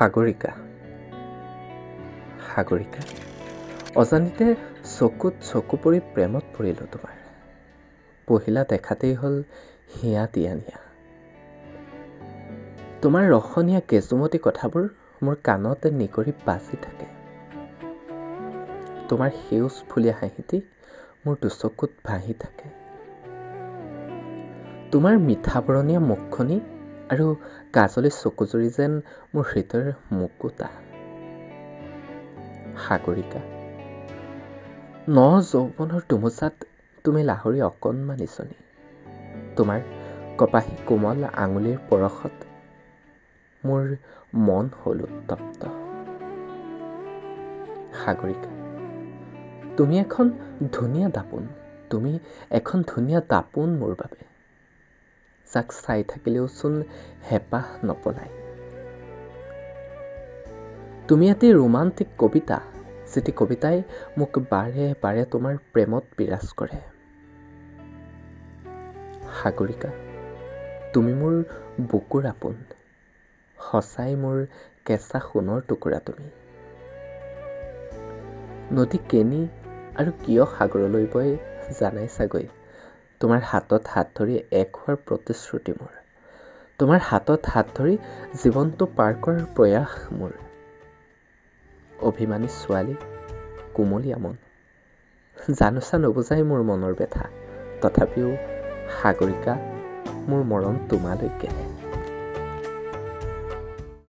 সাগৰিকা সাগৰিকা অজানিতে চকুত চকু পৰি প্ৰেমত পৰিলোঁ তোমাৰ। পহিলা দেখাতেই হ'ল হিয়া দিয়া নিয়া। তোমাৰ ৰসনীয়া কেঁচুমতি কথাবোৰ মোৰ কাণতে নিগৰি বাজি থাকে। তোমাৰ সেউজ ফুলীয়া হাঁহিটি মোৰ দুচকুত ভাহি থাকে। তোমাৰ মিঠা বৰণীয়া মুখখনি আৰু কাজলী চকুজুৰি যেন মোৰ হৃদয়ৰ মুকুতা। সাগৰিকা ন যৌৱনৰ দুমোজাত তুমি লাহৰী অকণমানিজনী। তোমাৰ কপাহী কোমল আঙুলিৰ পৰশত মোৰ মন হ'ল উত্তপ্ত। সাগৰিকা তুমি এখন ধুনীয়া দাপোন। তুমি এখন ধুনীয়া দাপোন মোৰ বাবে, যাক চাই থাকিলেওচোন হেঁপাহ নপলায়। তুমি এটি ৰোমান্টিক কবিতা, যেটি কবিতাই মোক বাৰে বাৰে তোমাৰ প্ৰেমত বিৰাজ কৰে। সাগৰিকা তুমি মোৰ বুকুৰ আপোন, সঁচাই মোৰ কেঁচা সোণৰ টুকুৰা তুমি। নদী কেনি আৰু কিয় সাগৰলৈ বয় জানাই চাগৈ। তোমাৰ হাতত হাত ধৰি এক হোৱাৰ প্ৰতিশ্ৰুতি মোৰ। তোমাৰ হাতত হাত ধৰি জীৱনটো পাৰ কৰাৰ প্ৰয়াস মোৰ। অভিমানী ছোৱালী, কোমলীয়া মন, জানোচা নুবুজাই মোৰ মনৰ ব্যথা। তথাপিও সাগৰিকা মোৰ মৰম তোমালৈকে।